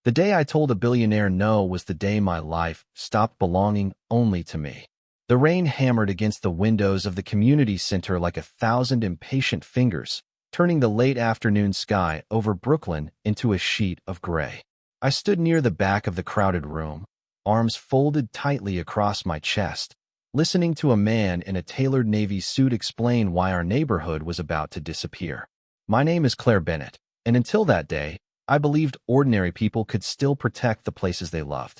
The day I told a billionaire no was the day my life stopped belonging only to me. The rain hammered against the windows of the community center like 1,000 impatient fingers, turning the late afternoon sky over Brooklyn into a sheet of gray. I stood near the back of the crowded room, arms folded tightly across my chest, listening to a man in a tailored Navy suit explain why our neighborhood was about to disappear. My name is Claire Bennett, and until that day, I believed ordinary people could still protect the places they loved.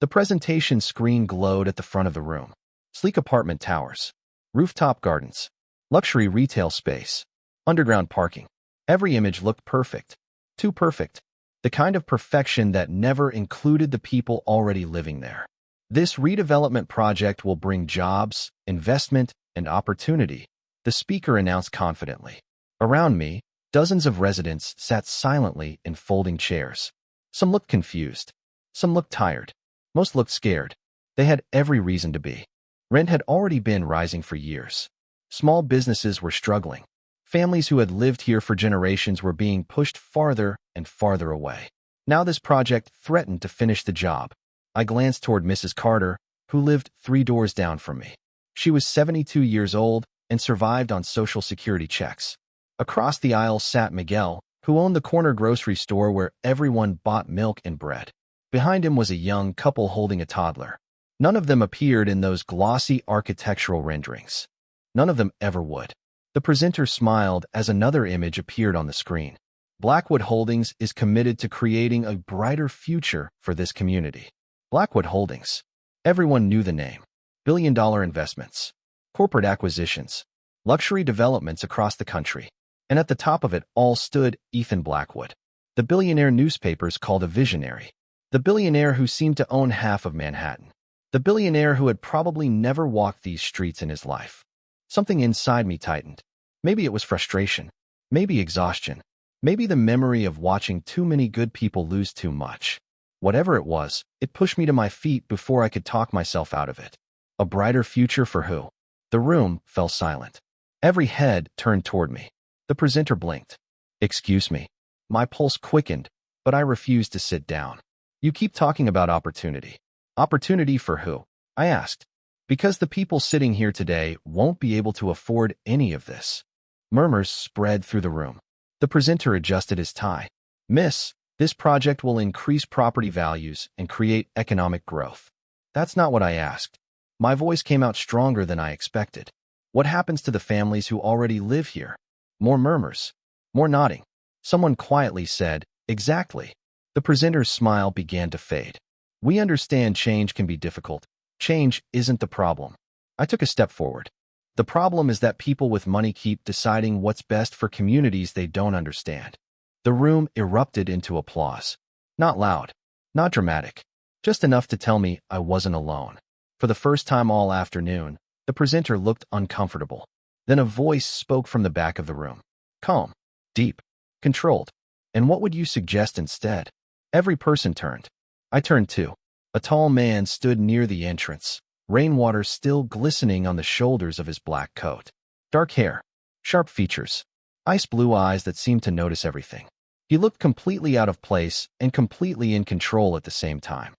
The presentation screen glowed at the front of the room. Sleek apartment towers, rooftop gardens, luxury retail space, underground parking. Every image looked perfect. Too perfect. The kind of perfection that never included the people already living there. This redevelopment project will bring jobs, investment, and opportunity, the speaker announced confidently. Around me, dozens of residents sat silently in folding chairs. Some looked confused. Some looked tired. Most looked scared. They had every reason to be. Rent had already been rising for years. Small businesses were struggling. Families who had lived here for generations were being pushed farther and farther away. Now this project threatened to finish the job. I glanced toward Mrs. Carter, who lived 3 doors down from me. She was 72 years old and survived on Social Security checks. Across the aisle sat Miguel, who owned the corner grocery store where everyone bought milk and bread. Behind him was a young couple holding a toddler. None of them appeared in those glossy architectural renderings. None of them ever would. The presenter smiled as another image appeared on the screen. Blackwood Holdings is committed to creating a brighter future for this community. Blackwood Holdings. Everyone knew the name. Billion-dollar investments, corporate acquisitions, luxury developments across the country. And at the top of it all stood Ethan Blackwood. The billionaire newspapers called a visionary. The billionaire who seemed to own half of Manhattan. The billionaire who had probably never walked these streets in his life. Something inside me tightened. Maybe it was frustration. Maybe exhaustion. Maybe the memory of watching too many good people lose too much. Whatever it was, it pushed me to my feet before I could talk myself out of it. A brighter future for who? The room fell silent. Every head turned toward me. The presenter blinked. Excuse me. My pulse quickened, but I refused to sit down. You keep talking about opportunity. Opportunity for who? I asked. Because the people sitting here today won't be able to afford any of this. Murmurs spread through the room. The presenter adjusted his tie. Miss, this project will increase property values and create economic growth. That's not what I asked. My voice came out stronger than I expected. What happens to the families who already live here? More murmurs. More nodding. Someone quietly said, exactly. The presenter's smile began to fade. We understand change can be difficult. Change isn't the problem. I took a step forward. The problem is that people with money keep deciding what's best for communities they don't understand. The room erupted into applause. Not loud. Not dramatic. Just enough to tell me I wasn't alone. For the first time all afternoon, the presenter looked uncomfortable. Then a voice spoke from the back of the room. Calm. Deep. Controlled. And what would you suggest instead? Every person turned. I turned too. A tall man stood near the entrance, rainwater still glistening on the shoulders of his black coat. Dark hair. Sharp features. Ice blue eyes that seemed to notice everything. He looked completely out of place and completely in control at the same time.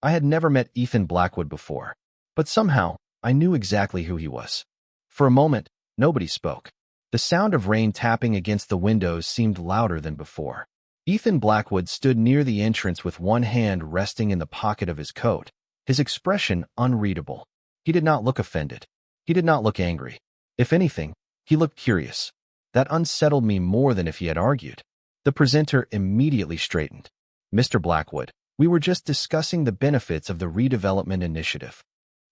I had never met Ethan Blackwood before, but somehow I knew exactly who he was. For a moment, nobody spoke. The sound of rain tapping against the windows seemed louder than before. Ethan Blackwood stood near the entrance with one hand resting in the pocket of his coat, his expression unreadable. He did not look offended. He did not look angry. If anything, he looked curious. That unsettled me more than if he had argued. The presenter immediately straightened. Mr. Blackwood, we were just discussing the benefits of the redevelopment initiative.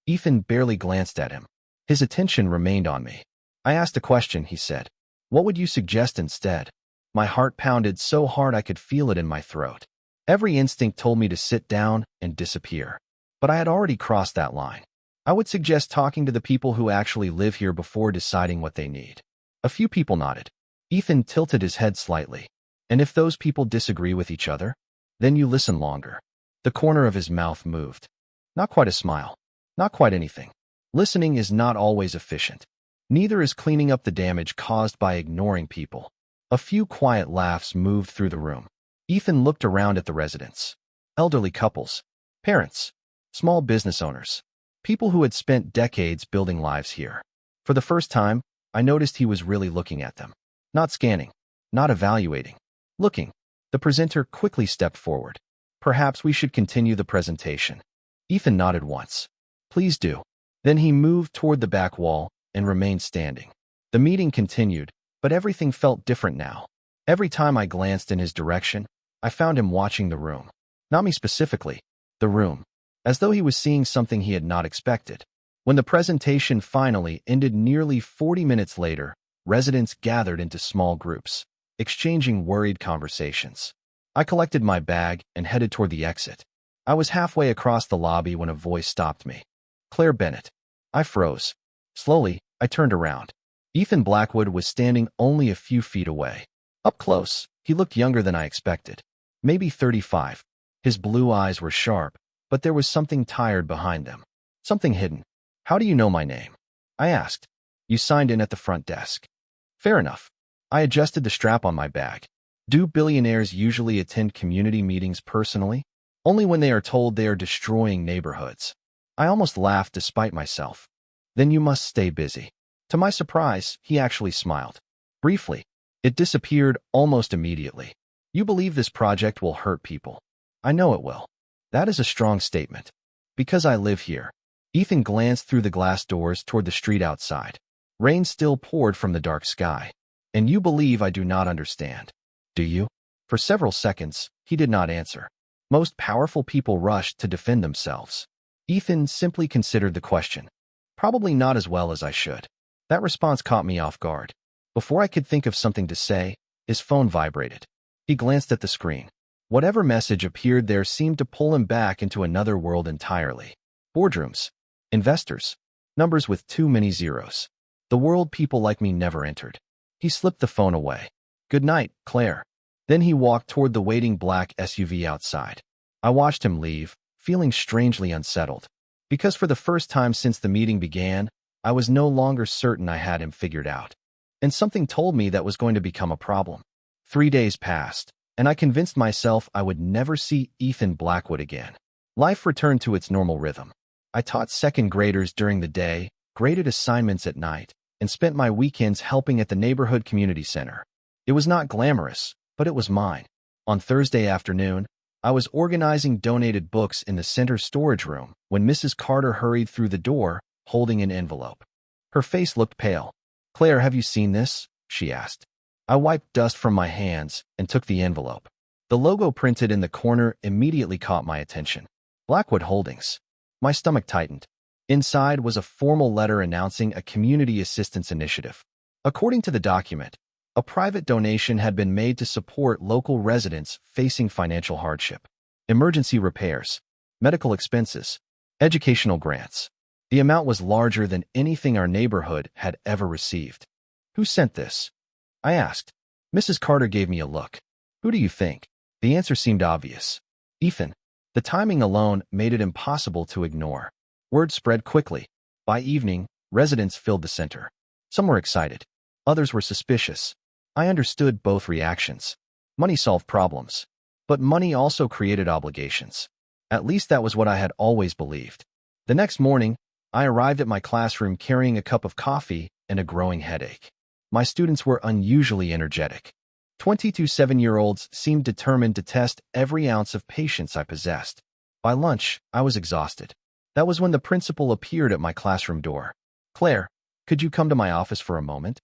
Ethan barely glanced at him. His attention remained on me. I asked a question, he said. What would you suggest instead? My heart pounded so hard I could feel it in my throat. Every instinct told me to sit down and disappear. But I had already crossed that line. I would suggest talking to the people who actually live here before deciding what they need. A few people nodded. Ethan tilted his head slightly. And if those people disagree with each other, then you listen longer. The corner of his mouth moved. Not quite a smile. Not quite anything. Listening is not always efficient. Neither is cleaning up the damage caused by ignoring people. A few quiet laughs moved through the room. Ethan looked around at the residents. elderly couples, parents, small business owners, people who had spent decades building lives here. For the first time, I noticed he was really looking at them. Not scanning, not evaluating, looking. The presenter quickly stepped forward. Perhaps we should continue the presentation. Ethan nodded once. Please do. Then he moved toward the back wall and remained standing. The meeting continued, but everything felt different now. Every time I glanced in his direction, I found him watching the room. Not me specifically, the room, as though he was seeing something he had not expected. When the presentation finally ended nearly 40 minutes later, residents gathered into small groups, exchanging worried conversations. I collected my bag and headed toward the exit. I was halfway across the lobby when a voice stopped me. Claire Bennett. I froze. Slowly, I turned around. Ethan Blackwood was standing only a few feet away. Up close, he looked younger than I expected. Maybe 35. His blue eyes were sharp, but there was something tired behind them. Something hidden. How do you know my name? I asked. You signed in at the front desk. Fair enough. I adjusted the strap on my bag. Do billionaires usually attend community meetings personally? Only when they are told they are destroying neighborhoods. I almost laughed despite myself. Then you must stay busy. To my surprise, he actually smiled. Briefly. It disappeared almost immediately. You believe this project will hurt people. I know it will. That is a strong statement. Because I live here. Ethan glanced through the glass doors toward the street outside. Rain still poured from the dark sky. And you believe I do not understand. Do you? For several seconds, he did not answer. Most powerful people rushed to defend themselves. Ethan simply considered the question. Probably not as well as I should. That response caught me off guard. Before I could think of something to say, his phone vibrated. He glanced at the screen. Whatever message appeared there seemed to pull him back into another world entirely. Boardrooms. Investors. Numbers with too many zeros. The world people like me never entered. He slipped the phone away. Good night, Claire. Then he walked toward the waiting black SUV outside. I watched him leave, feeling strangely unsettled. Because for the first time since the meeting began, I was no longer certain I had him figured out. And something told me that was going to become a problem. 3 days passed, and I convinced myself I would never see Ethan Blackwood again. Life returned to its normal rhythm. I taught second graders during the day, graded assignments at night, and spent my weekends helping at the neighborhood community center. It was not glamorous, but it was mine. On Thursday afternoon, I was organizing donated books in the center storage room when Mrs. Carter hurried through the door, holding an envelope. Her face looked pale. Claire, have you seen this? She asked. I wiped dust from my hands and took the envelope. The logo printed in the corner immediately caught my attention. Blackwood Holdings. My stomach tightened. Inside was a formal letter announcing a community assistance initiative. According to the document, a private donation had been made to support local residents facing financial hardship. Emergency repairs, medical expenses, educational grants. The amount was larger than anything our neighborhood had ever received. Who sent this? I asked. Mrs. Carter gave me a look. Who do you think? The answer seemed obvious. Ethan. The timing alone made it impossible to ignore. Word spread quickly. By evening, residents filled the center. Some were excited. Others were suspicious. I understood both reactions. Money solved problems. But money also created obligations. At least that was what I had always believed. The next morning, I arrived at my classroom carrying a cup of coffee and a growing headache. My students were unusually energetic. 22 7-year-olds seemed determined to test every ounce of patience I possessed. By lunch, I was exhausted. That was when the principal appeared at my classroom door. Claire, could you come to my office for a moment?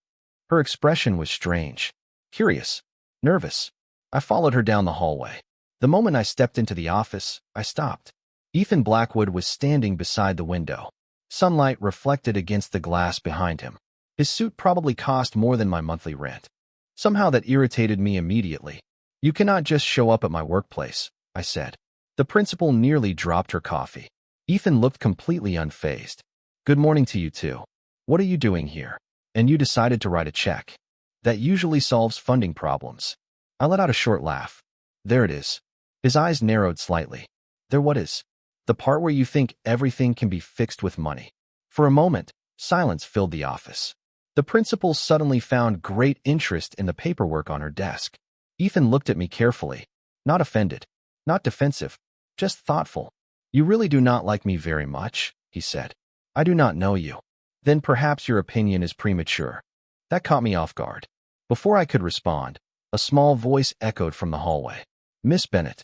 Her expression was strange, curious, nervous. I followed her down the hallway. The moment I stepped into the office, I stopped. Ethan Blackwood was standing beside the window. Sunlight reflected against the glass behind him. His suit probably cost more than my monthly rent. Somehow that irritated me immediately. You cannot just show up at my workplace, I said. The principal nearly dropped her coffee. Ethan looked completely unfazed. Good morning to you too. What are you doing here? And you decided to write a check. That usually solves funding problems. I let out a short laugh. There it is. His eyes narrowed slightly. There what is? The part where you think everything can be fixed with money. For a moment, silence filled the office. The principal suddenly found great interest in the paperwork on her desk. Ethan looked at me carefully. Not offended. Not defensive. just thoughtful. You really do not like me very much, he said. I do not know you. Then perhaps your opinion is premature. That caught me off guard. Before I could respond, a small voice echoed from the hallway. Miss Bennett.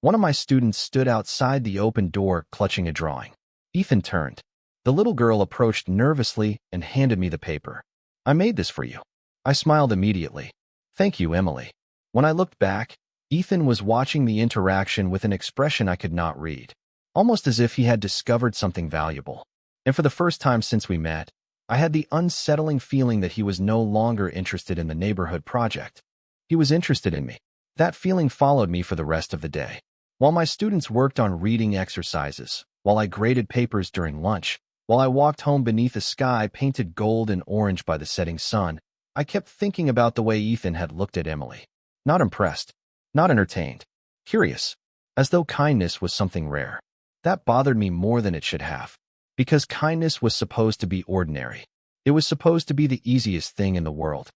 One of my students stood outside the open door, clutching a drawing. Ethan turned. The little girl approached nervously and handed me the paper. I made this for you. I smiled immediately. Thank you, Emily. When I looked back, Ethan was watching the interaction with an expression I could not read, almost as if he had discovered something valuable. And for the first time since we met, I had the unsettling feeling that he was no longer interested in the neighborhood project. He was interested in me. That feeling followed me for the rest of the day. While my students worked on reading exercises, while I graded papers during lunch, while I walked home beneath a sky painted gold and orange by the setting sun, I kept thinking about the way Ethan had looked at Emily. Not impressed, not entertained, curious, as though kindness was something rare. That bothered me more than it should have, because kindness was supposed to be ordinary. It was supposed to be the easiest thing in the world.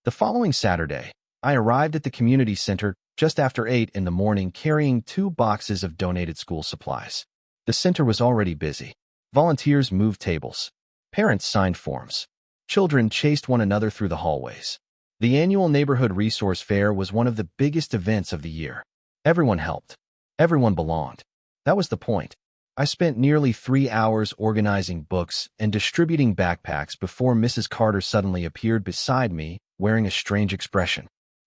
The following Saturday, I arrived at the community center just after 8 in the morning carrying 2 boxes of donated school supplies. The center was already busy. Volunteers moved tables. Parents signed forms. Children chased one another through the hallways. The annual Neighborhood Resource Fair was one of the biggest events of the year. Everyone helped. Everyone belonged. That was the point. I spent nearly 3 hours organizing books and distributing backpacks before Mrs. Carter suddenly appeared beside me, wearing a strange expression.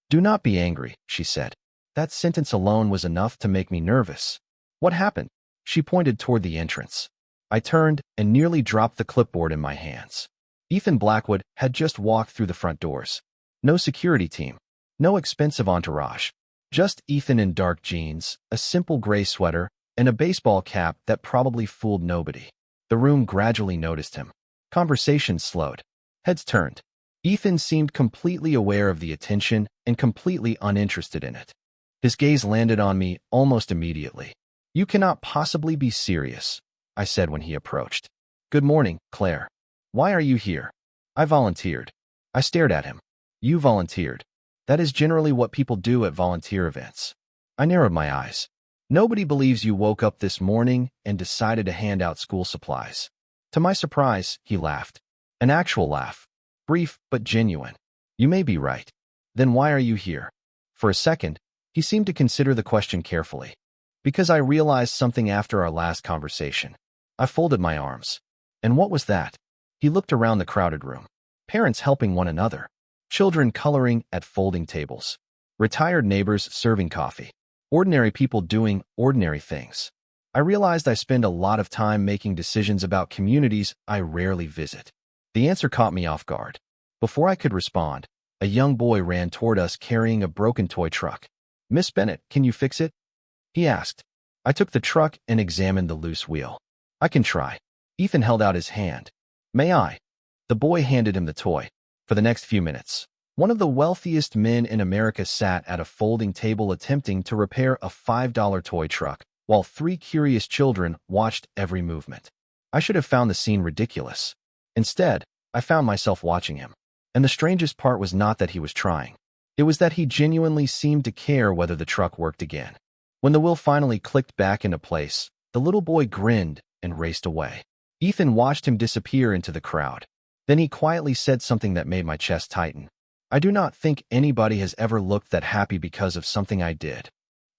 Do not be angry, she said. That sentence alone was enough to make me nervous. What happened? She pointed toward the entrance. I turned and nearly dropped the clipboard in my hands. Ethan Blackwood had just walked through the front doors. No security team. No expensive entourage. Just Ethan in dark jeans, a simple gray sweater, and a baseball cap that probably fooled nobody. The room gradually noticed him. Conversation slowed. Heads turned. Ethan seemed completely aware of the attention and completely uninterested in it. His gaze landed on me almost immediately. You cannot possibly be serious, I said when he approached. Good morning, Claire. Why are you here? I volunteered. I stared at him. You volunteered. That is generally what people do at volunteer events. I narrowed my eyes. Nobody believes you woke up this morning and decided to hand out school supplies. To my surprise, he laughed. An actual laugh. Brief but genuine. You may be right. Then why are you here? For a second, he seemed to consider the question carefully. Because I realized something after our last conversation. I folded my arms. And what was that? He looked around the crowded room. Parents helping one another. Children coloring at folding tables. Retired neighbors serving coffee. Ordinary people doing ordinary things. I realized I spend a lot of time making decisions about communities I rarely visit. The answer caught me off guard. Before I could respond, a young boy ran toward us carrying a broken toy truck. Miss Bennett, can you fix it? He asked. I took the truck and examined the loose wheel. I can try. Ethan held out his hand. May I? The boy handed him the toy. For the next few minutes, one of the wealthiest men in America sat at a folding table attempting to repair a $5 toy truck, while 3 curious children watched every movement. I should have found the scene ridiculous. Instead, I found myself watching him. And the strangest part was not that he was trying. It was that he genuinely seemed to care whether the truck worked again. When the wheel finally clicked back into place, the little boy grinned and raced away. Ethan watched him disappear into the crowd. Then he quietly said something that made my chest tighten. I do not think anybody has ever looked that happy because of something I did.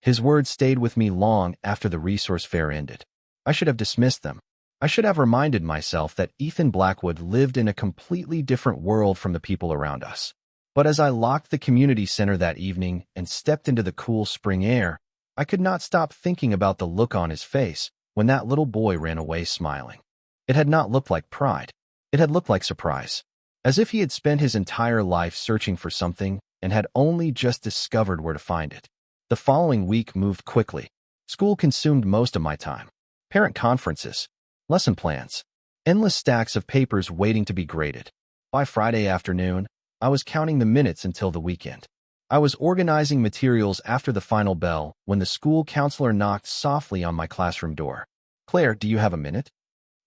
His words stayed with me long after the resource fair ended. I should have dismissed them. I should have reminded myself that Ethan Blackwood lived in a completely different world from the people around us. But as I locked the community center that evening and stepped into the cool spring air, I could not stop thinking about the look on his face when that little boy ran away smiling. It had not looked like pride. It had looked like surprise. As if he had spent his entire life searching for something and had only just discovered where to find it. The following week moved quickly. School consumed most of my time. Parent conferences, lesson plans, endless stacks of papers waiting to be graded. By Friday afternoon, I was counting the minutes until the weekend. I was organizing materials after the final bell when the school counselor knocked softly on my classroom door. Claire, do you have a minute?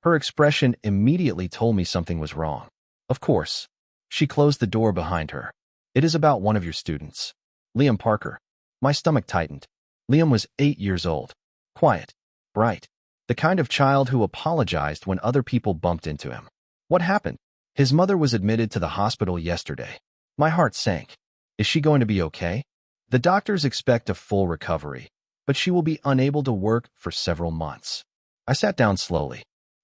Her expression immediately told me something was wrong. Of course. She closed the door behind her. It is about one of your students. Liam Parker. My stomach tightened. Liam was 8 years old. quiet, bright, the kind of child who apologized when other people bumped into him. What happened? His mother was admitted to the hospital yesterday. My heart sank. Is she going to be okay? The doctors expect a full recovery, but she will be unable to work for several months. I sat down slowly.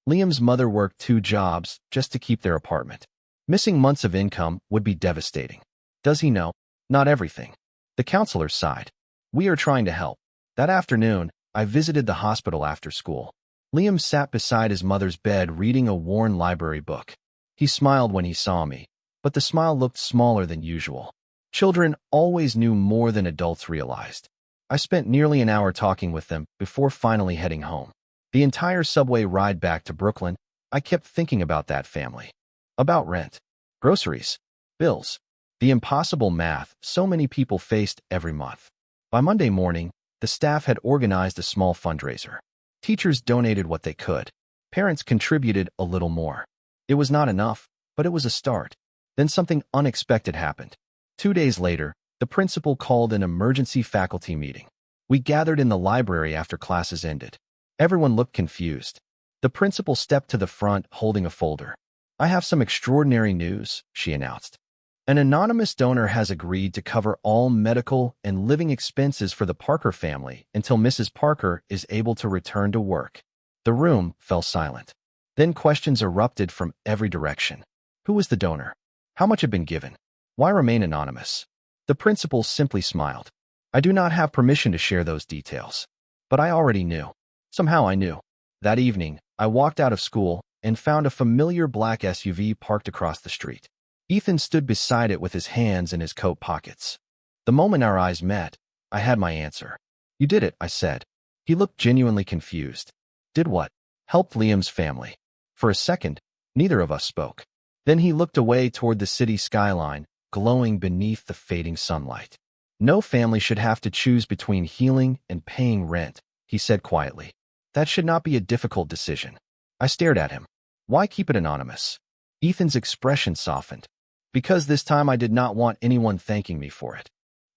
Liam's mother worked 2 jobs just to keep their apartment. Missing months of income would be devastating. Does he know? Not everything. The counselor sighed. We are trying to help. That afternoon, I visited the hospital after school. Liam sat beside his mother's bed reading a worn library book. He smiled when he saw me, but the smile looked smaller than usual. Children always knew more than adults realized. I spent nearly an hour talking with them before finally heading home. The entire subway ride back to Brooklyn, I kept thinking about that family. About rent, groceries, bills, the impossible math so many people faced every month. By Monday morning, the staff had organized a small fundraiser. Teachers donated what they could. Parents contributed a little more. It was not enough, but it was a start. Then something unexpected happened. 2 days later, the principal called an emergency faculty meeting. We gathered in the library after classes ended. Everyone looked confused. The principal stepped to the front holding a folder. I have some extraordinary news, she announced. An anonymous donor has agreed to cover all medical and living expenses for the Parker family until Mrs. Parker is able to return to work. The room fell silent. Then questions erupted from every direction. Who was the donor? How much had been given? Why remain anonymous? The principal simply smiled. I do not have permission to share those details. But I already knew. Somehow I knew. That evening, I walked out of school and found a familiar black SUV parked across the street. Ethan stood beside it with his hands in his coat pockets. The moment our eyes met, I had my answer. You did it, I said. He looked genuinely confused. Did what? Helped Liam's family. For a second, neither of us spoke. Then he looked away toward the city skyline, glowing beneath the fading sunlight. No family should have to choose between healing and paying rent, he said quietly. That should not be a difficult decision. I stared at him. Why keep it anonymous? Ethan's expression softened. Because this time I did not want anyone thanking me for it.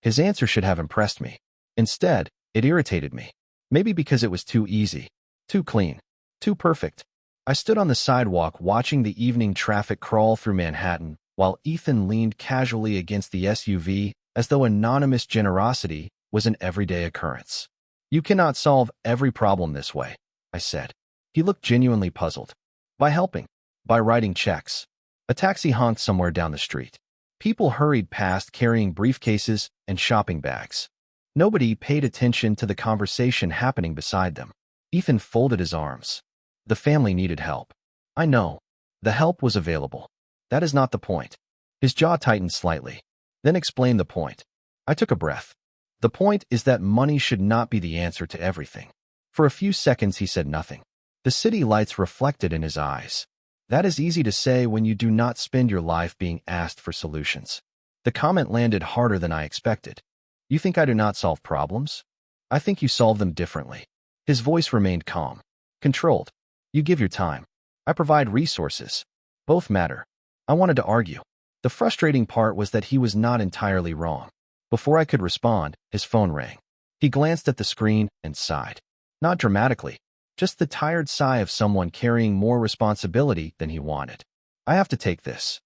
His answer should have impressed me. Instead, it irritated me. Maybe because it was too easy, too clean, too perfect. I stood on the sidewalk watching the evening traffic crawl through Manhattan while Ethan leaned casually against the SUV as though anonymous generosity was an everyday occurrence. You cannot solve every problem this way, I said. He looked genuinely puzzled. By helping. By writing checks. A taxi honked somewhere down the street. People hurried past carrying briefcases and shopping bags. Nobody paid attention to the conversation happening beside them. Ethan folded his arms. The family needed help. I know. The help was available. That is not the point. His jaw tightened slightly. Then explained the point. I took a breath. The point is that money should not be the answer to everything. For a few seconds he said nothing. The city lights reflected in his eyes. That is easy to say when you do not spend your life being asked for solutions. The comment landed harder than I expected. You think I do not solve problems? I think you solve them differently. His voice remained calm. Controlled. You give your time. I provide resources. Both matter. I wanted to argue. The frustrating part was that he was not entirely wrong. Before I could respond, his phone rang. He glanced at the screen and sighed. Not dramatically. Just the tired sigh of someone carrying more responsibility than he wanted. I have to take this.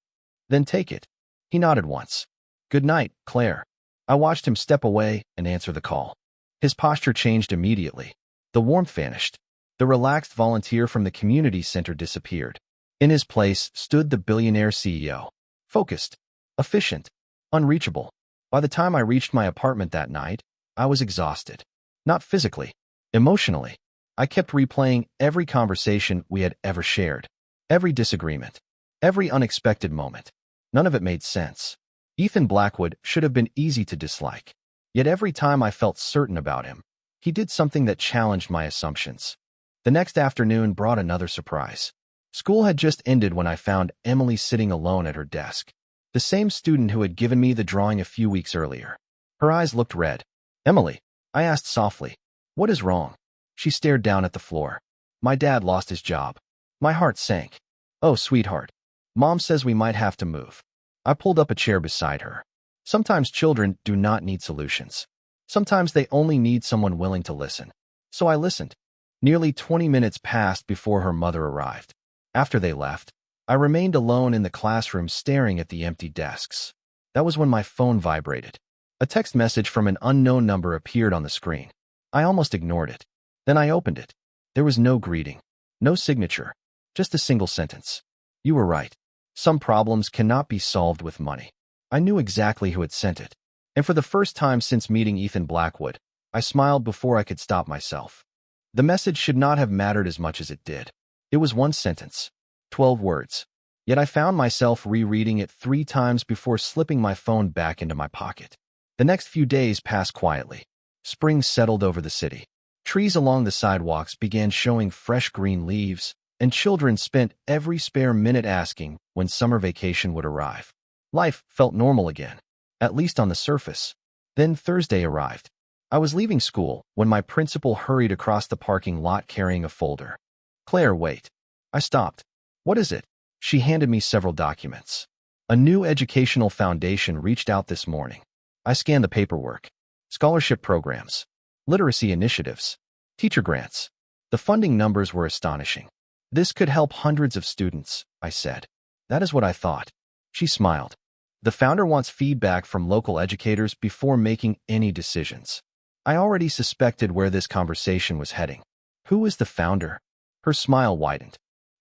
Then take it. He nodded once. Good night, Claire. I watched him step away and answer the call. His posture changed immediately. The warmth vanished. The relaxed volunteer from the community center disappeared. In his place stood the billionaire CEO. Focused, efficient, unreachable. By the time I reached my apartment that night, I was exhausted. Not physically, emotionally. I kept replaying every conversation we had ever shared, every disagreement, every unexpected moment. None of it made sense. Ethan Blackwood should have been easy to dislike. Yet every time I felt certain about him, he did something that challenged my assumptions. The next afternoon brought another surprise. School had just ended when I found Emily sitting alone at her desk. The same student who had given me the drawing a few weeks earlier. Her eyes looked red. Emily, I asked softly, what is wrong? She stared down at the floor. My dad lost his job. My heart sank. Oh, sweetheart. Mom says we might have to move. I pulled up a chair beside her. Sometimes children do not need solutions. Sometimes they only need someone willing to listen. So I listened. Nearly 20 minutes passed before her mother arrived. After they left, I remained alone in the classroom staring at the empty desks. That was when my phone vibrated. A text message from an unknown number appeared on the screen. I almost ignored it. Then I opened it. There was no greeting, no signature, just a single sentence. You were right. Some problems cannot be solved with money. I knew exactly who had sent it. And for the first time since meeting Ethan Blackwood, I smiled before I could stop myself. The message should not have mattered as much as it did. It was one sentence, 12 words. Yet I found myself rereading it 3 times before slipping my phone back into my pocket. The next few days passed quietly. Spring settled over the city. Trees along the sidewalks began showing fresh green leaves, and children spent every spare minute asking when summer vacation would arrive. Life felt normal again, at least on the surface. Then Thursday arrived. I was leaving school when my principal hurried across the parking lot carrying a folder. "Claire, wait." I stopped. "What is it?" She handed me several documents. A new educational foundation reached out this morning. I scanned the paperwork. Scholarship programs, literacy initiatives, teacher grants. The funding numbers were astonishing. "This could help hundreds of students," I said. "That is what I thought." She smiled. "The founder wants feedback from local educators before making any decisions." I already suspected where this conversation was heading. "Who is the founder?" Her smile widened.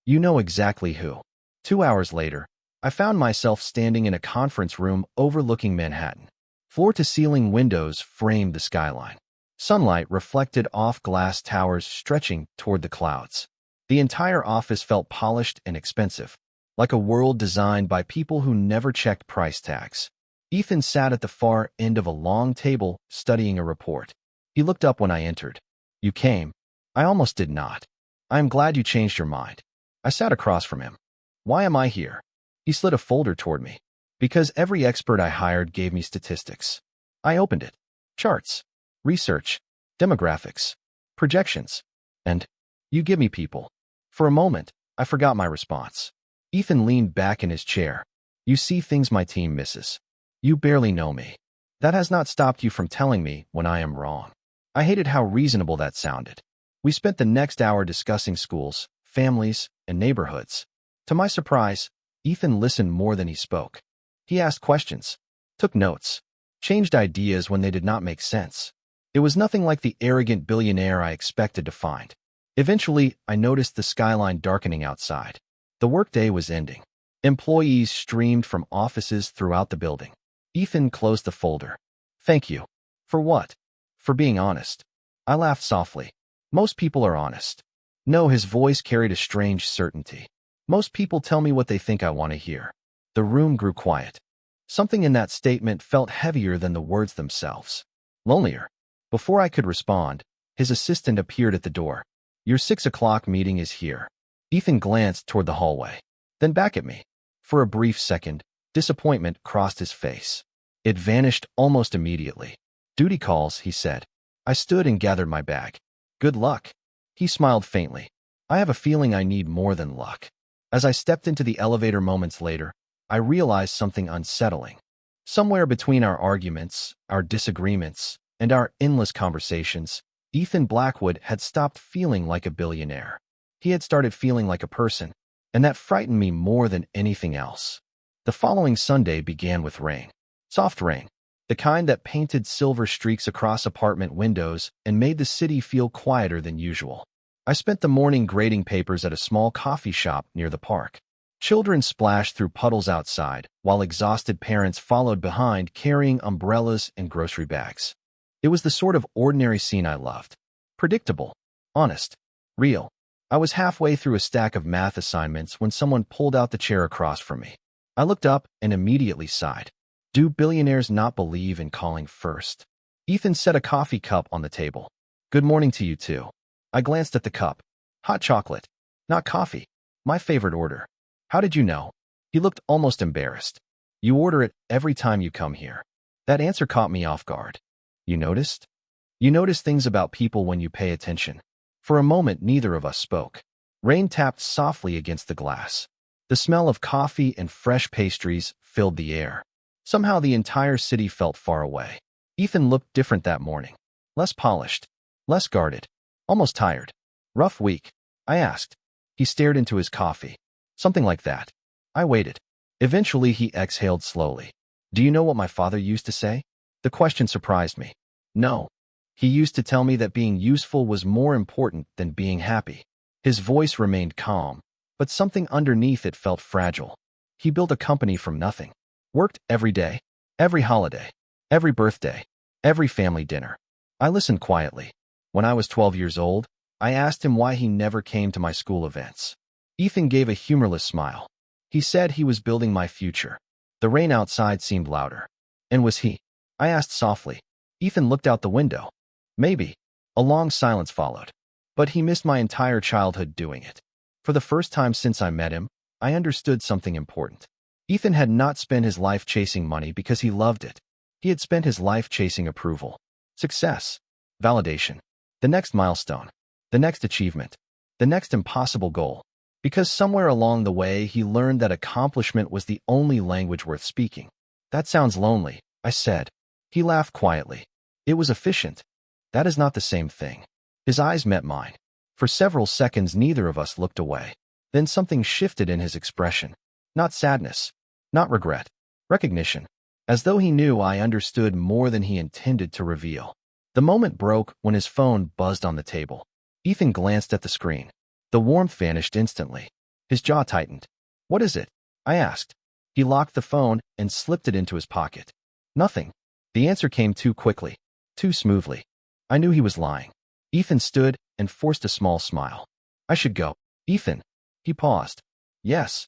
"You know exactly who." 2 hours later, I found myself standing in a conference room overlooking Manhattan. Floor-to-ceiling windows framed the skyline. Sunlight reflected off glass towers stretching toward the clouds. The entire office felt polished and expensive, like a world designed by people who never checked price tags. Ethan sat at the far end of a long table, studying a report. He looked up when I entered. "You came." I almost did not. "I am glad you changed your mind." I sat across from him. "Why am I here?" He slid a folder toward me. "Because every expert I hired gave me statistics." I opened it. Charts, research, demographics, projections, and "you give me people." For a moment, I forgot my response. Ethan leaned back in his chair. "You see things my team misses. You barely know me. That has not stopped you from telling me when I am wrong." I hated how reasonable that sounded. We spent the next hour discussing schools, families, and neighborhoods. To my surprise, Ethan listened more than he spoke. He asked questions, took notes, changed ideas when they did not make sense. It was nothing like the arrogant billionaire I expected to find. Eventually, I noticed the skyline darkening outside. The workday was ending. Employees streamed from offices throughout the building. Ethan closed the folder. "Thank you." "For what?" "For being honest." I laughed softly. "Most people are honest." No, his voice carried a strange certainty. "Most people tell me what they think I want to hear." The room grew quiet. Something in that statement felt heavier than the words themselves. Lonelier. Before I could respond, his assistant appeared at the door. "Your 6 o'clock meeting is here." Ethan glanced toward the hallway, then back at me. For a brief second, disappointment crossed his face. It vanished almost immediately. "Duty calls," he said. I stood and gathered my bag. "Good luck." He smiled faintly. "I have a feeling I need more than luck." As I stepped into the elevator moments later, I realized something unsettling. Somewhere between our arguments, our disagreements, and our endless conversations, Ethan Blackwood had stopped feeling like a billionaire. He had started feeling like a person, and that frightened me more than anything else. The following Sunday began with rain. Soft rain, the kind that painted silver streaks across apartment windows and made the city feel quieter than usual. I spent the morning grading papers at a small coffee shop near the park. Children splashed through puddles outside, while exhausted parents followed behind carrying umbrellas and grocery bags. It was the sort of ordinary scene I loved. Predictable, honest, real. I was halfway through a stack of math assignments when someone pulled out the chair across from me. I looked up and immediately sighed. Do billionaires not believe in calling first? Ethan set a coffee cup on the table. "Good morning to you too." I glanced at the cup. "Hot chocolate, not coffee. My favorite order." "How did you know?" He looked almost embarrassed. "You order it every time you come here." That answer caught me off guard. "You noticed?" "You notice things about people when you pay attention." For a moment, neither of us spoke. Rain tapped softly against the glass. The smell of coffee and fresh pastries filled the air. Somehow the entire city felt far away. Ethan looked different that morning. Less polished, less guarded, Almost tired. Rough week? I asked. He stared into his coffee. Something like that. I waited. Eventually, he exhaled slowly. Do you know what my father used to say? The question surprised me. No. He used to tell me that being useful was more important than being happy. His voice remained calm, but something underneath it felt fragile. He built a company from nothing. Worked every day, every holiday, every birthday, every family dinner. I listened quietly. When I was 12 years old, I asked him why he never came to my school events. Ethan gave a humorless smile. He said he was building my future. The rain outside seemed louder. And was he? I asked softly. Ethan looked out the window. Maybe. A long silence followed. But he missed my entire childhood doing it. For the first time since I met him, I understood something important. Ethan had not spent his life chasing money because he loved it. He had spent his life chasing approval, success, validation, the next milestone, the next achievement, the next impossible goal. Because somewhere along the way, he learned that accomplishment was the only language worth speaking. That sounds lonely, I said. He laughed quietly. It was efficient. That is not the same thing. His eyes met mine. For several seconds, neither of us looked away. Then something shifted in his expression. Not sadness, not regret, recognition. As though he knew I understood more than he intended to reveal. The moment broke when his phone buzzed on the table. Ethan glanced at the screen. The warmth vanished instantly. His jaw tightened. What is it? I asked. He locked the phone and slipped it into his pocket. Nothing. The answer came too quickly, too smoothly. I knew he was lying. Ethan stood and forced a small smile. I should go. Ethan. He paused. Yes.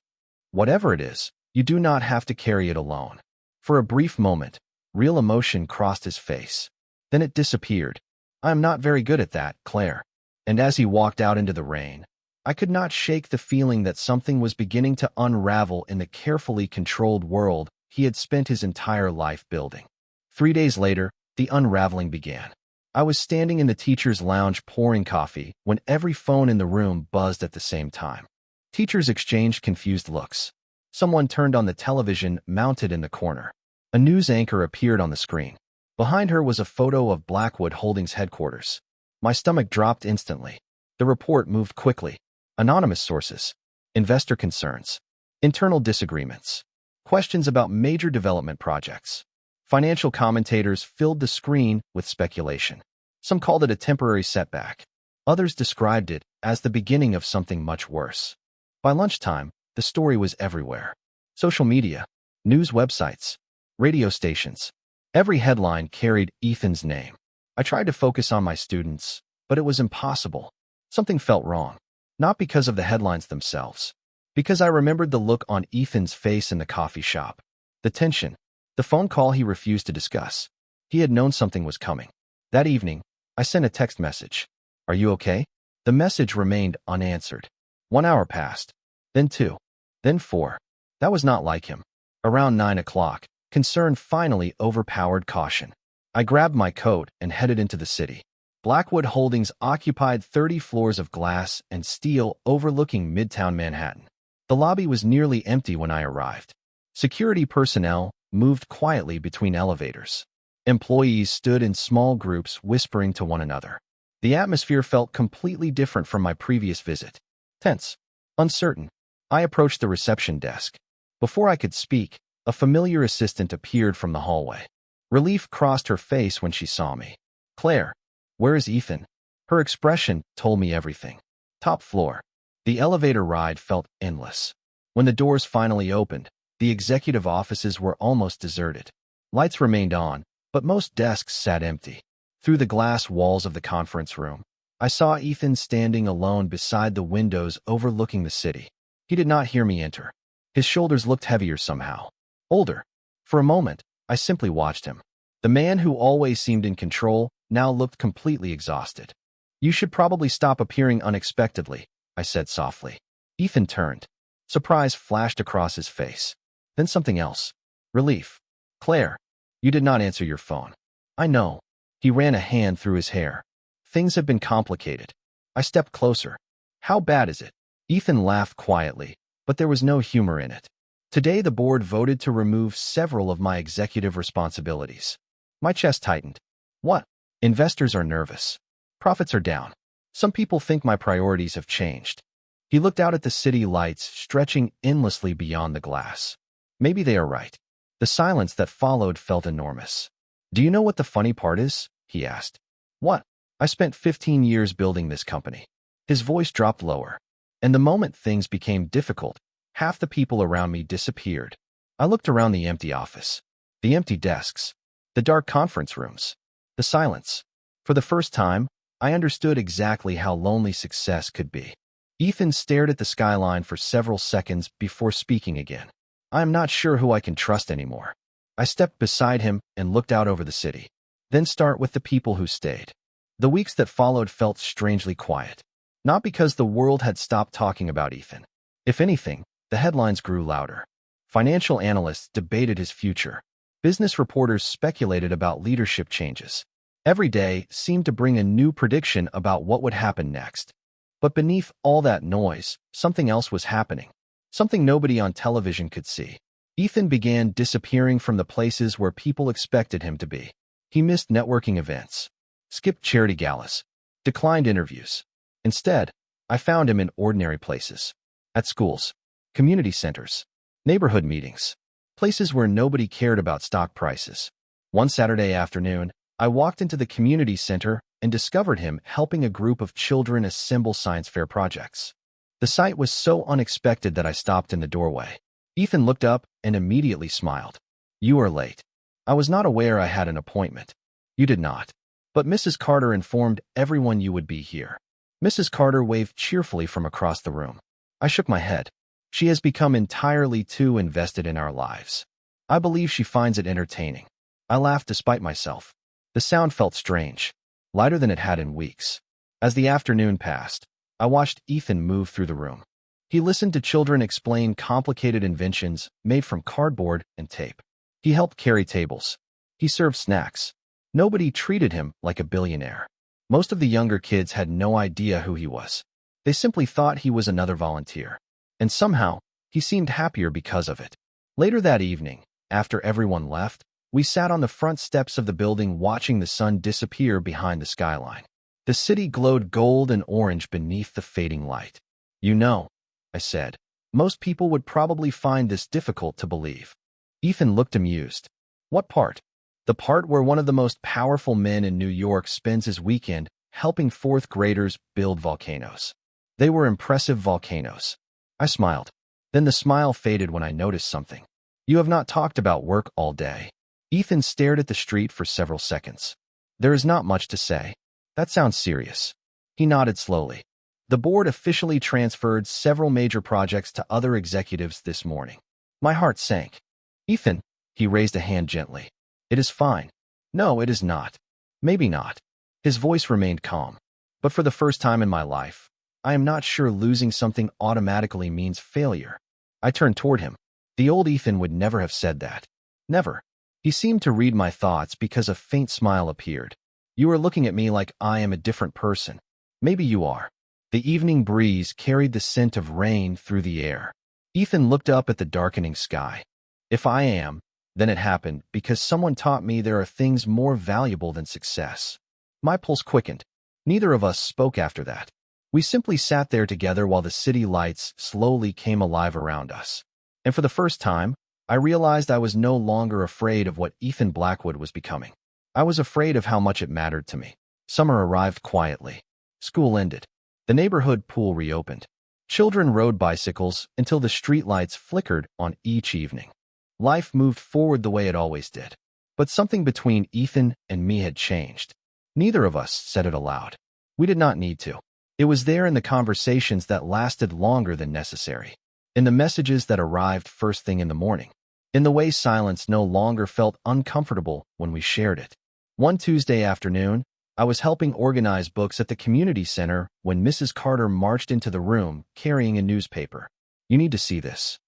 Whatever it is, you do not have to carry it alone. For a brief moment, real emotion crossed his face. Then it disappeared. I am not very good at that, Claire. And as he walked out into the rain, I could not shake the feeling that something was beginning to unravel in the carefully controlled world he had spent his entire life building. 3 days later, the unraveling began. I was standing in the teacher's lounge pouring coffee when every phone in the room buzzed at the same time. Teachers exchanged confused looks. Someone turned on the television mounted in the corner. A news anchor appeared on the screen. Behind her was a photo of Blackwood Holdings headquarters. My stomach dropped instantly. The report moved quickly. Anonymous sources. Investor concerns. Internal disagreements. Questions about major development projects. Financial commentators filled the screen with speculation. Some called it a temporary setback. Others described it as the beginning of something much worse. By lunchtime, the story was everywhere. Social media, news websites, radio stations. Every headline carried Ethan's name. I tried to focus on my students, but it was impossible. Something felt wrong. Not because of the headlines themselves. Because I remembered the look on Ethan's face in the coffee shop. The tension. The phone call he refused to discuss. He had known something was coming. That evening, I sent a text message. Are you okay? The message remained unanswered. 1 hour passed. Then 2. Then 4. That was not like him. Around 9 o'clock, concern finally overpowered caution. I grabbed my coat and headed into the city. Blackwood Holdings occupied 30 floors of glass and steel overlooking Midtown Manhattan. The lobby was nearly empty when I arrived. Security personnel moved quietly between elevators. Employees stood in small groups whispering to one another. The atmosphere felt completely different from my previous visit. Tense. Uncertain. I approached the reception desk. Before I could speak, a familiar assistant appeared from the hallway. Relief crossed her face when she saw me. Claire, where is Ethan? Her expression told me everything. Top floor. The elevator ride felt endless. When the doors finally opened, the executive offices were almost deserted. Lights remained on, but most desks sat empty. Through the glass walls of the conference room, I saw Ethan standing alone beside the windows overlooking the city. He did not hear me enter. His shoulders looked heavier somehow. Older. For a moment, I simply watched him. The man who always seemed in control now looked completely exhausted. You should probably stop appearing unexpectedly, I said softly. Ethan turned. Surprise flashed across his face. Then something else. Relief. Claire, you did not answer your phone. I know. He ran a hand through his hair. Things have been complicated. I stepped closer. How bad is it? Ethan laughed quietly, but there was no humor in it. Today the board voted to remove several of my executive responsibilities. My chest tightened. What? Investors are nervous. Profits are down. Some people think my priorities have changed. He looked out at the city lights stretching endlessly beyond the glass. Maybe they are right. The silence that followed felt enormous. Do you know what the funny part is? He asked. What? I spent 15 years building this company. His voice dropped lower. And the moment things became difficult, half the people around me disappeared. I looked around the empty office, the empty desks, the dark conference rooms, the silence. For the first time, I understood exactly how lonely success could be. Ethan stared at the skyline for several seconds before speaking again. I am not sure who I can trust anymore. I stepped beside him and looked out over the city. Then start with the people who stayed. The weeks that followed felt strangely quiet. Not because the world had stopped talking about Ethan. If anything, the headlines grew louder. Financial analysts debated his future. Business reporters speculated about leadership changes. Every day seemed to bring a new prediction about what would happen next. But beneath all that noise, something else was happening. Something nobody on television could see. Ethan began disappearing from the places where people expected him to be. He missed networking events, skipped charity galas, declined interviews. Instead, I found him in ordinary places. At schools, community centers, neighborhood meetings, places where nobody cared about stock prices. One Saturday afternoon, I walked into the community center and discovered him helping a group of children assemble science fair projects. The sight was so unexpected that I stopped in the doorway. Ethan looked up and immediately smiled. You are late. I was not aware I had an appointment. You did not. But Mrs. Carter informed everyone you would be here. Mrs. Carter waved cheerfully from across the room. I shook my head. She has become entirely too invested in our lives. I believe she finds it entertaining. I laughed despite myself. The sound felt strange, lighter than it had in weeks. As the afternoon passed, I watched Ethan move through the room. He listened to children explain complicated inventions made from cardboard and tape. He helped carry tables. He served snacks. Nobody treated him like a billionaire. Most of the younger kids had no idea who he was. They simply thought he was another volunteer. And somehow, he seemed happier because of it. Later that evening, after everyone left, we sat on the front steps of the building watching the sun disappear behind the skyline. The city glowed gold and orange beneath the fading light. You know, I said, most people would probably find this difficult to believe. Ethan looked amused. What part? The part where one of the most powerful men in New York spends his weekend helping fourth graders build volcanoes. They were impressive volcanoes. I smiled. Then the smile faded when I noticed something. You have not talked about work all day. Ethan stared at the street for several seconds. There is not much to say. That sounds serious. He nodded slowly. The board officially transferred several major projects to other executives this morning. My heart sank. Ethan, he raised a hand gently. It is fine. No, it is not. Maybe not. His voice remained calm. But for the first time in my life, I am not sure losing something automatically means failure. I turned toward him. The old Ethan would never have said that. Never. He seemed to read my thoughts because a faint smile appeared. You are looking at me like I am a different person. Maybe you are. The evening breeze carried the scent of rain through the air. Ethan looked up at the darkening sky. If I am, then it happened because someone taught me there are things more valuable than success. My pulse quickened. Neither of us spoke after that. We simply sat there together while the city lights slowly came alive around us. And for the first time, I realized I was no longer afraid of what Ethan Blackwood was becoming. I was afraid of how much it mattered to me. Summer arrived quietly. School ended. The neighborhood pool reopened. Children rode bicycles until the streetlights flickered on each evening. Life moved forward the way it always did. But something between Ethan and me had changed. Neither of us said it aloud. We did not need to. It was there in the conversations that lasted longer than necessary. In the messages that arrived first thing in the morning. In the way silence no longer felt uncomfortable when we shared it. One Tuesday afternoon, I was helping organize books at the community center when Mrs. Carter marched into the room carrying a newspaper. You need to see this.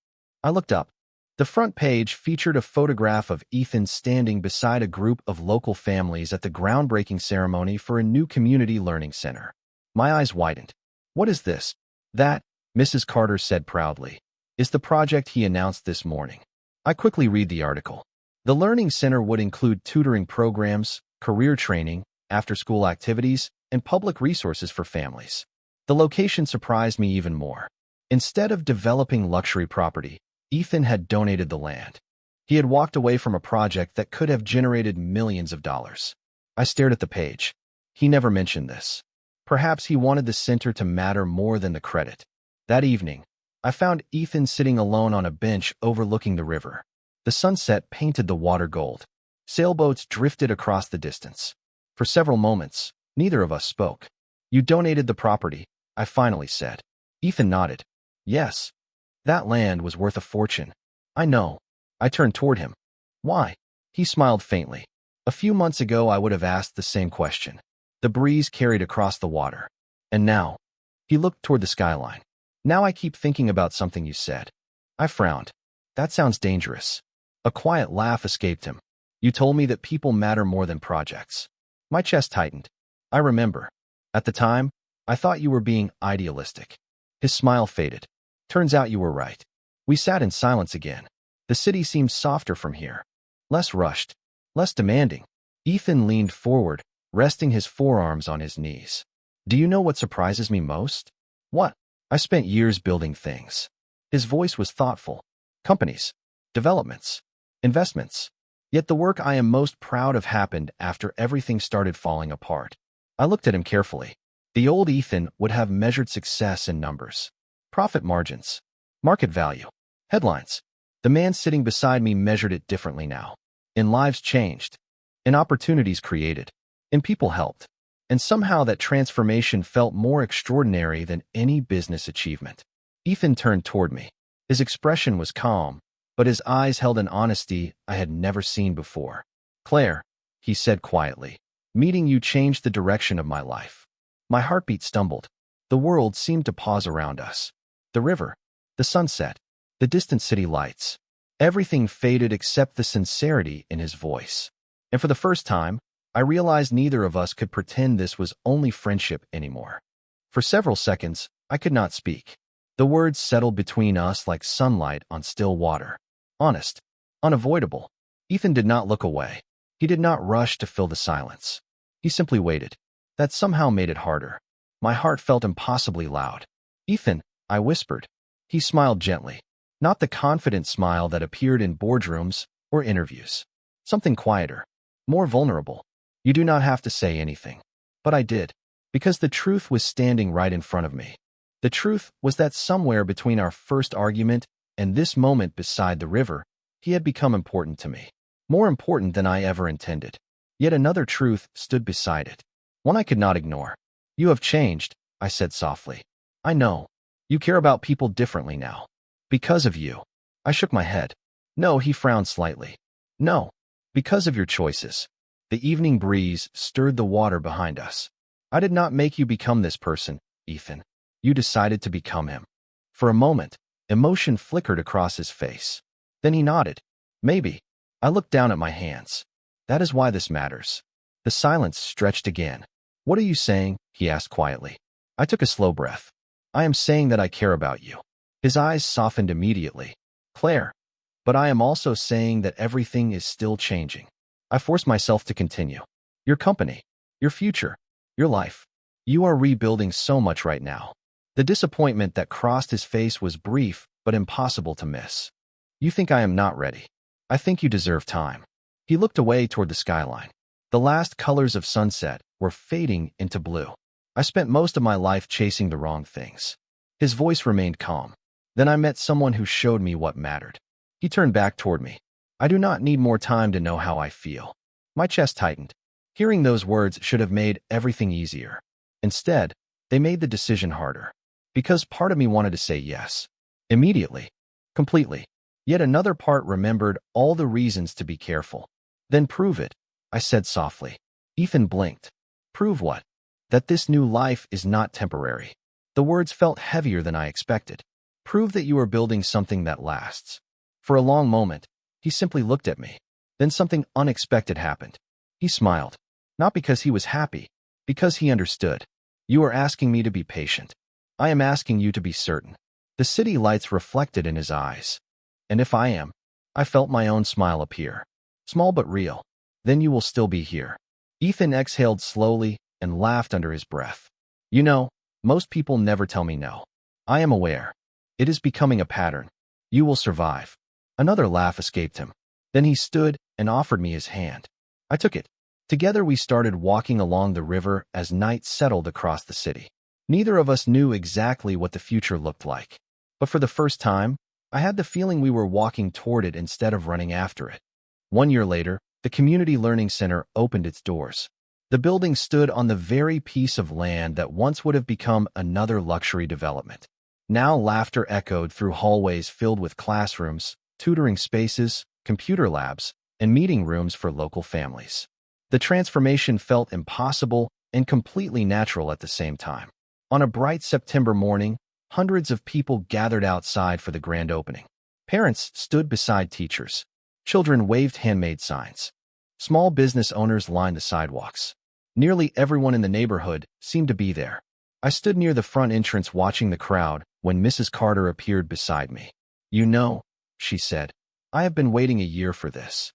I looked up. The front page featured a photograph of Ethan standing beside a group of local families at the groundbreaking ceremony for a new community learning center. My eyes widened. What is this? That, Mrs. Carter said proudly, is the project he announced this morning. I quickly read the article. The Learning Center would include tutoring programs, career training, after-school activities, and public resources for families. The location surprised me even more. Instead of developing luxury property, Ethan had donated the land. He had walked away from a project that could have generated millions of dollars. I stared at the page. He never mentioned this. Perhaps he wanted the center to matter more than the credit. That evening, I found Ethan sitting alone on a bench overlooking the river. The sunset painted the water gold. Sailboats drifted across the distance. For several moments, neither of us spoke. "You donated the property," I finally said. Ethan nodded. "Yes. That land was worth a fortune." "I know." I turned toward him. "Why?" He smiled faintly. "A few months ago I would have asked the same question." The breeze carried across the water. "And now?" He looked toward the skyline. "Now I keep thinking about something you said." I frowned. "That sounds dangerous." A quiet laugh escaped him. "You told me that people matter more than projects." My chest tightened. "I remember. At the time, I thought you were being idealistic." His smile faded. "Turns out you were right." We sat in silence again. The city seemed softer from here. Less rushed. Less demanding. Ethan leaned forward, resting his forearms on his knees. "Do you know what surprises me most?" "What?" "I spent years building things." His voice was thoughtful. "Companies. Developments. Investments. Yet the work I am most proud of happened after everything started falling apart." I looked at him carefully. The old Ethan would have measured success in numbers. Profit margins. Market value. Headlines. The man sitting beside me measured it differently now. In lives changed. In opportunities created. In people helped. And somehow that transformation felt more extraordinary than any business achievement. Ethan turned toward me. His expression was calm, but his eyes held an honesty I had never seen before. "Claire," he said quietly, "meeting you changed the direction of my life." My heartbeat stumbled. The world seemed to pause around us. The river, the sunset, the distant city lights. Everything faded except the sincerity in his voice. And for the first time, I realized neither of us could pretend this was only friendship anymore. For several seconds, I could not speak. The words settled between us like sunlight on still water. Honest. Unavoidable. Ethan did not look away. He did not rush to fill the silence. He simply waited. That somehow made it harder. My heart felt impossibly loud. "Ethan," I whispered. He smiled gently. Not the confident smile that appeared in boardrooms or interviews. Something quieter. More vulnerable. "You do not have to say anything." But I did. Because the truth was standing right in front of me. The truth was that somewhere between our first argument and this moment beside the river, he had become important to me. More important than I ever intended. Yet another truth stood beside it. One I could not ignore. "You have changed," I said softly. "I know. You care about people differently now. Because of you." I shook my head. "No," he frowned slightly. "No. Because of your choices." The evening breeze stirred the water behind us. "I did not make you become this person, Ethan. You decided to become him." For a moment, emotion flickered across his face. Then he nodded. "Maybe." I looked down at my hands. "That is why this matters." The silence stretched again. "What are you saying?" he asked quietly. I took a slow breath. "I am saying that I care about you." His eyes softened immediately. "Claire." "But I am also saying that everything is still changing." I forced myself to continue. "Your company, your future, your life. You are rebuilding so much right now." The disappointment that crossed his face was brief but impossible to miss. "You think I am not ready. I think you deserve time." He looked away toward the skyline. The last colors of sunset were fading into blue. "I spent most of my life chasing the wrong things." His voice remained calm. "Then I met someone who showed me what mattered." He turned back toward me. "I do not need more time to know how I feel." My chest tightened. Hearing those words should have made everything easier. Instead, they made the decision harder. Because part of me wanted to say yes. Immediately. Completely. Yet another part remembered all the reasons to be careful. "Then prove it," I said softly. Ethan blinked. "Prove what?" "That this new life is not temporary." The words felt heavier than I expected. "Prove that you are building something that lasts." For a long moment, he simply looked at me. Then something unexpected happened. He smiled. Not because he was happy, because he understood. "You are asking me to be patient. I am asking you to be certain." The city lights reflected in his eyes. "And if I am?" I felt my own smile appear. Small but real. "Then you will still be here." Ethan exhaled slowly and laughed under his breath. You know, most people never tell me no. I am aware. It is becoming a pattern. You will survive. Another laugh escaped him. Then he stood and offered me his hand. I took it. Together we started walking along the river as night settled across the city. Neither of us knew exactly what the future looked like. But for the first time, I had the feeling we were walking toward it instead of running after it. 1 year later, the Community Learning Center opened its doors. The building stood on the very piece of land that once would have become another luxury development. Now laughter echoed through hallways filled with classrooms, tutoring spaces, computer labs, and meeting rooms for local families. The transformation felt impossible and completely natural at the same time. On a bright September morning, hundreds of people gathered outside for the grand opening. Parents stood beside teachers. Children waved handmade signs. Small business owners lined the sidewalks. Nearly everyone in the neighborhood seemed to be there. I stood near the front entrance watching the crowd when Mrs. Carter appeared beside me. You know, she said, I have been waiting a year for this.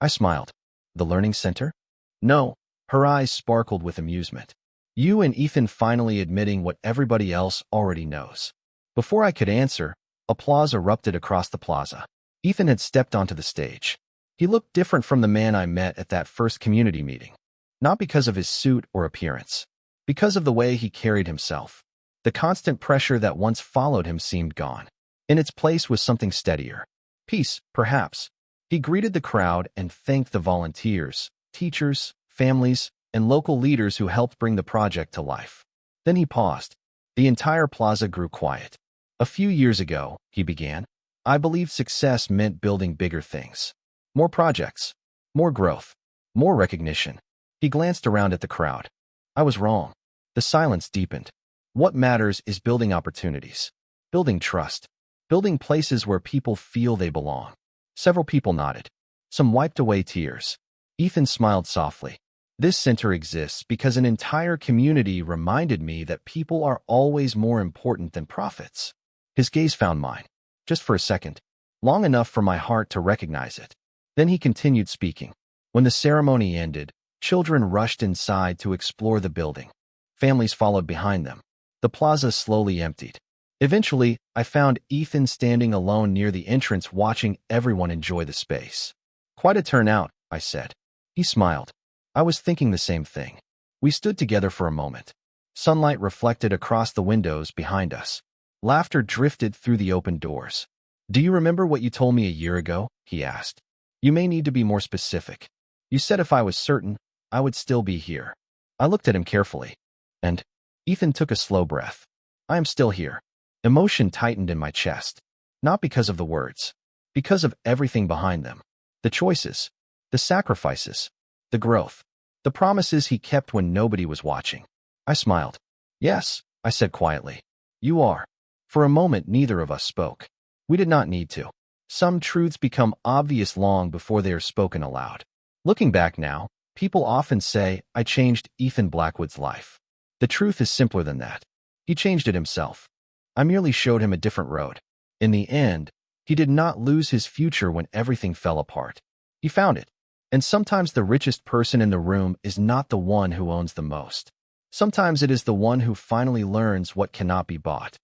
I smiled. The learning center? No. Her eyes sparkled with amusement. You and Ethan finally admitting what everybody else already knows. Before I could answer, applause erupted across the plaza. Ethan had stepped onto the stage. He looked different from the man I met at that first community meeting. Not because of his suit or appearance. Because of the way he carried himself. The constant pressure that once followed him seemed gone. In its place was something steadier. Peace, perhaps. He greeted the crowd and thanked the volunteers, teachers, families, and local leaders who helped bring the project to life. Then he paused. The entire plaza grew quiet. A few years ago, he began, I believed success meant building bigger things. More projects. More growth. More recognition. He glanced around at the crowd. I was wrong. The silence deepened. What matters is building opportunities. Building trust. Building places where people feel they belong. Several people nodded. Some wiped away tears. Ethan smiled softly. This center exists because an entire community reminded me that people are always more important than profits. His gaze found mine. Just for a second. Long enough for my heart to recognize it. Then he continued speaking. When the ceremony ended, children rushed inside to explore the building. Families followed behind them. The plaza slowly emptied. Eventually, I found Ethan standing alone near the entrance watching everyone enjoy the space. Quite a turnout, I said. He smiled. I was thinking the same thing. We stood together for a moment. Sunlight reflected across the windows behind us. Laughter drifted through the open doors. Do you remember what you told me a year ago? He asked. You may need to be more specific. You said if I was certain, I would still be here. I looked at him carefully. And Ethan took a slow breath. I am still here. Emotion tightened in my chest. Not because of the words. Because of everything behind them. The choices. The sacrifices. The growth. The promises he kept when nobody was watching. I smiled. Yes, I said quietly. You are. For a moment, neither of us spoke. We did not need to. Some truths become obvious long before they are spoken aloud. Looking back now, people often say, I changed Ethan Blackwood's life. The truth is simpler than that. He changed it himself. I merely showed him a different road. In the end, he did not lose his future when everything fell apart. He found it. And sometimes the richest person in the room is not the one who owns the most. Sometimes it is the one who finally learns what cannot be bought.